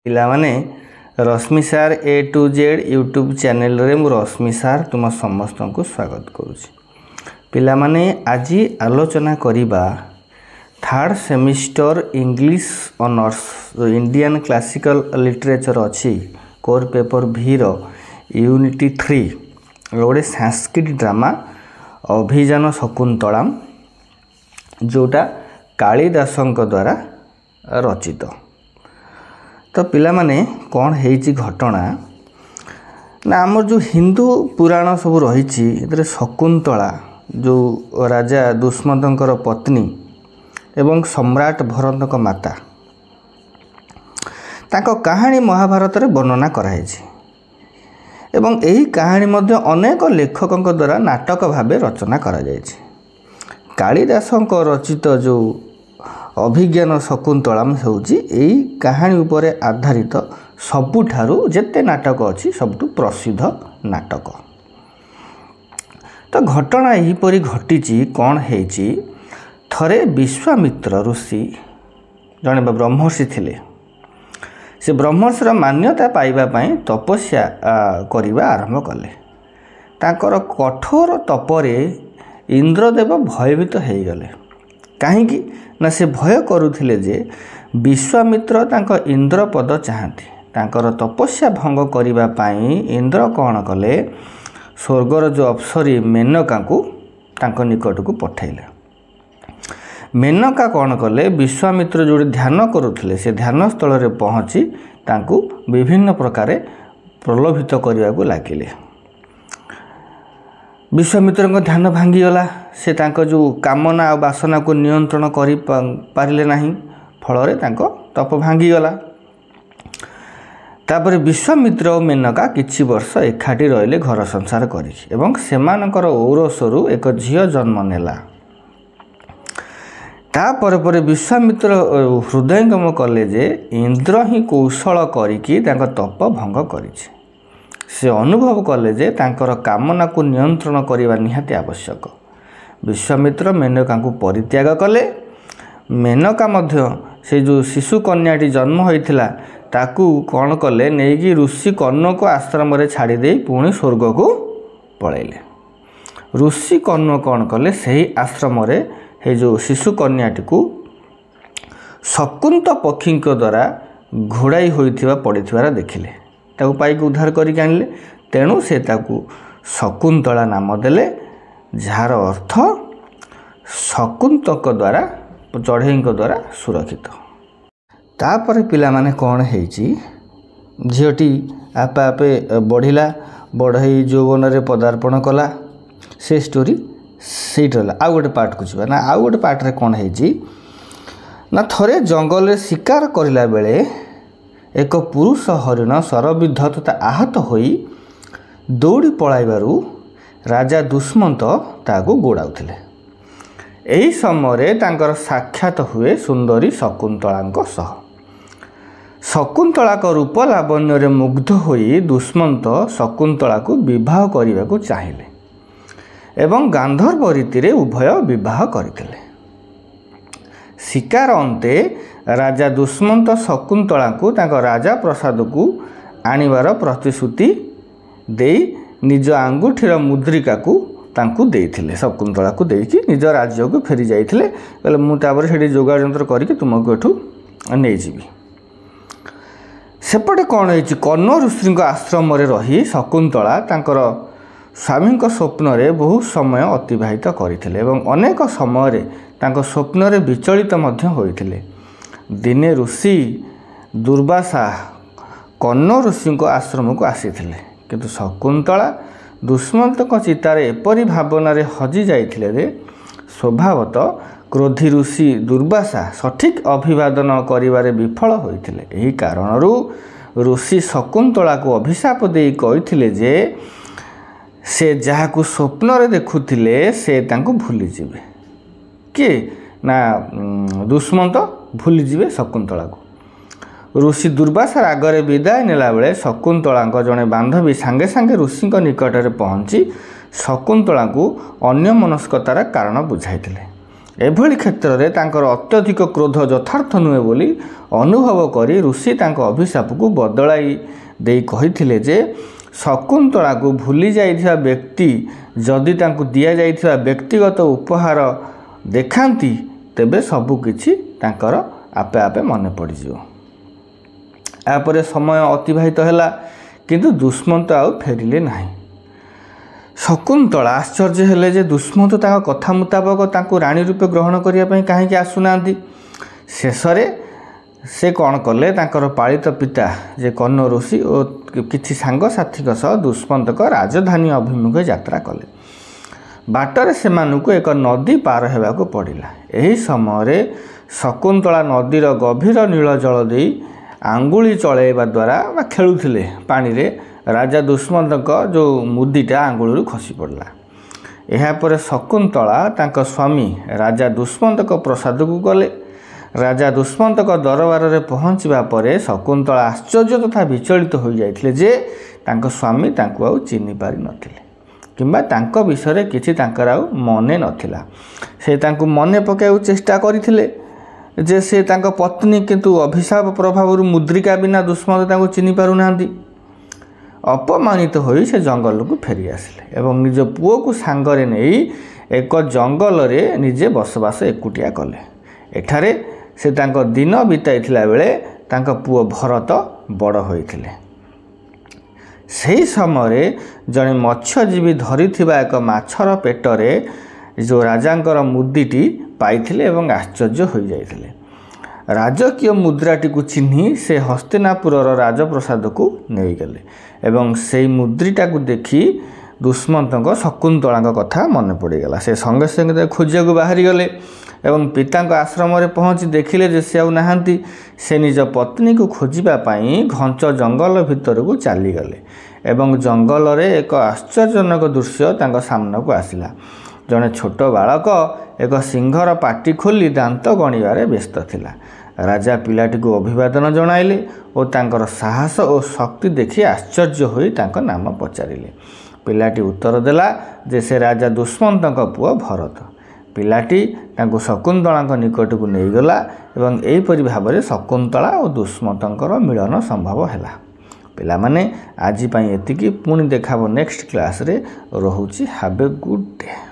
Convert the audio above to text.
पिलामाने रश्मि सार ए to Z YouTube channel रे मु रश्मि सार तुम समस्त को स्वागत करुच्ची। पिलामाने आज आलोचना करिबा third semester English honours Indian classical literature अच्छी कोर पेपर भी रो यूनिटी 3 गोटे संस्कृत ड्रामा अभियान शकुंतलम जोटा कालिदासंक द्वारा रचित। तो पिला माने कौन है घटना ना आम जो हिंदू पुराण सब रही शकुंतला जो राजा दुष्मंतर पत्नी एवं सम्राट भरत माता ताको कहानी महाभारत रे वर्णना कराई एवं यही कहानी मध्य अनेक लेखकों द्वारा नाटक भाव रचना करा कालिदासंक रचित जो अभिज्ञान शकुंतलम होउची एई कहानी उपरे आधारित सबुठारु जेते नाटक अच्छी सबटु प्रसिद्ध नाटक। तो घटना यहीपरि घटी कौन हेची थरे विश्वामित्र ऋषि जड़े ब्रह्मर्षि थिले। से ब्रह्मर्षिर मान्यता पाइबा पई तपस्या करिबा आरंभ कले। तांकर कठोर तपरे इंद्रदेव भयभीत हो गले। कहीं ना से भय करुथिले जे विश्वामित्र तांको इंद्र पद चाहती तांकर तपस्या भंग करिबा पाई इंद्र कौन कले स्वर्गर जो अप्सरी मेनका को तांको निकट को पठाइले। मेनका कौन कले विश्वामित्र जो ध्यान करुथिले से ध्यान स्थल रे पहुँची तांको विभिन्न प्रकार प्रलोभित करने को लगिले। विश्वामित्र को ध्यान भांगीगला। से तांको जो कामना और वासना को नियंत्रण करि पारिले नहीं फल तप भांगीगला। तापर विश्वामित्र और मेनका किछि वर्ष एकाठी रहिले घर संसार करी एवं सेमानकर औरसरु एक झियो जन्म नेला। तापर पर विश्वामित्र हृदयंगम कले जे इंद्र ही कौशल करिकी तांको तप भंग करिछि। से अनुभव कले जे तांकर कामना को नियंत्रण करने निहाती आवश्यक। विश्वामित्र मेनका को परित्याग कले। मेनका मध्य से जो शिशु कन्याटी जन्म होइथिला ताकू कौन कले नेकी ऋषि कर्ण को आश्रम रे छाड़ी दे पुणी स्वर्ग को पळैले। ऋषि कर्ण कौन कले सही आश्रम रे हे जो शिशु कन्याटी को शकुंत पक्षी द्वारा घोड़ाई होइथिबा पड़िथिबार देखिले। ताकू पाइक उद्धार करिक आनिले। तेणु से ताकू शकुंतला नाम देले जार अर्थ शकुंतक द्वारा चढ़ई द्वारा सुरक्षित। तापर पिला माने कौन हेची झीटी आपे आपे बढ़िला बढ़ई यौवन रे पदार्पण कला से स्टोरी सेट रहा। आउ गोटे पार्ट को जीवा ना आउ गोटे पार्ट रे कौन हेची ना थरे जंगल रे शिकार करिला बेले एक पुरुष हरिण शरबिद्ध तथा आहत होई दौड़ी पलाइबारु राजा दुष्मंत ताको गोड़ाउथिले। एही समय तांकर साक्षात हुए सुंदरी शकुंतलांक सह। शकुंतला को रूप लावण्य रे मुग्ध होई दुष्मंत शकुंतला को विवाह करने को चाहिए एवं गांधर्व रीति रे उभय विवाह करथिले। शिकार अंते राजा दुष्मंत शकुंतला को तांको राजा प्रसाद को आनिबार प्रतिश्रुति देई निज आंगुठीर मुद्रिका को तांकु देइथिले। शकुंतला को देकी निज राज्य को फेरी जाइथिले। कहले मु तापर सेठी जोगाड़ यंत्र करिके तुमको एठू नै जीवी। सेपटे कौन है कर्ण ऋषि आश्रम रे रही शकुंतला तांकर स्वामी स्वप्न रे बहुत समय अतिबाहित करथिले एवं अनेक समय रे तांको स्वप्न रे विचलित मध्य होइथिले। दिने ऋषि दुर्वासा कर्ण ऋषि आश्रम को आसीथिले किंतु शकुंतला दुष्मंत चितार एपरी भावना रे हजि जाइथिले रे स्वभावतः क्रोधी ऋषि दुर्वासा सठिक अभिवादन करिबारे विफल होइथिले। एही कारणरू ऋषि शकुंतला को अभिशाप देई कहिथिले जे से जहाकू स्वप्न रे देखुथिले से तांको भूली जिवे। के ना दुष्मंत भूली जिवे शकुंतला को। ऋषि दुर्वासा आगरे विदाय नेला बेले शकुंतला जड़े बांधवी सांगे सांगे ऋषि निकट में पहुँची शकुंतला को अन्य मनस्कतार कारण बुझाइथिले एभली क्षेत्र में तांकर अत्यधिक क्रोध यथार्थ नुहे बोली अनुभव करी ऋषि तांको अभिशाप को बदलाई दे कही जे शकुंतला को भूली जाइथिबा व्यक्ति जदि तांको दिया जाइथिबा व्यक्तिगत उपहार देखांती तेबे सबकिछि तांकर आपे आपे मन पड़िजिवो। यापर समय अतिबाहित हैला किंतु दुष्मंत आउ फेरिले नाही। शकुंतला आश्चर्य हेले जे दुष्मंत तांको कथा मुताबक तांको रानी रूपे ग्रहण करिया पई काहेकि आसुनांती। शेषरे से कौन कले तांकर पालित पिता जे कर्ण ऋषि और किछि सांगसाथी सह दुष्मंत राजधानी अभिमुखे यात्रा कले। बाटर से मानुको एक नदी पार हेबाको पड़िला। एही समय शकुंतला नदीर गभीर नील जल दे आंगुली चलैबा द्वारा खेलुथिले पानी रे राजा दुष्मंत जो मुदीटा आंगुली खसी पड़ला। एहापर शकुंतला तांको स्वामी राजा दुष्मंत प्रसाद को गले। राजा दुष्मंत दरबार में पहुँचवा पर शकुंतला आश्चर्य तथा विचलित हो जाइथिले जे तांको स्वामी तांको आउ चिन्हि पारि नथिले किंबा तांको विषय किछि तांकर आउ मने नथिला। से तांको मने पकाउ चेष्टा करिथिले जे से तांको पत्नी किंतु अभिशाप प्रभाव मुद्रिका बिना दुष्मंत तांको चिन्हि पारु नांती। अपमानित होई से जंगल को फेरी आसिले एवं निज पुओ को सांगरे नहीं एक जंगल रे निजे बसवास एकुटिया कले। एठारे से तांको दिन बिताइथिला बेले तांको पुओ भरत बड़ होइथिले। सही समय जने मत्स्यजीवी धरिथिबा एक माछर पेटरे जो राजांकर मुद्दीटी पाइथिले एवं आश्चर्य हो जाइथिले। राजकीय मुद्राटी को चिन्हि से हस्तिनापुरर राजप्रसाद को नहीं गले एवं से मुद्रीटा को देखी दुष्मंत शकुंतला कथा मन पड़गला। से संगे संगे खोजा को बाहरी गले एवं पिता आश्रम में पहुँची देखिले जे से आउनाहांती। से निज पत्नी को खोजापी घंच जंगल भितर को चलीगले एवं जंगल रे एक आश्चर्यजनक दृश्य तांको सामना को आसिला। जड़े छोट बालक एक सिंहर पाटी खोली दांत गणिबारे व्यस्त थिला। राजा पिलाटी को अभिवादन जणाइले और तांकर साहस और शक्ति देखि आश्चर्य होई तांको नाम पचारिले। पिलाटी उत्तर देला जे से राजा दुष्मंत पुओ भरत। पिलाटी तांको शकुंतला निकट को नहीं गला एवं एहीपरि भाव शकुंतला और दुष्मंतर मिलन संभव हैला। पिला माने आज एतिकी पुणी देखाबो नेक्स्ट क्लास रे। रहुची हैव ए गुड डे।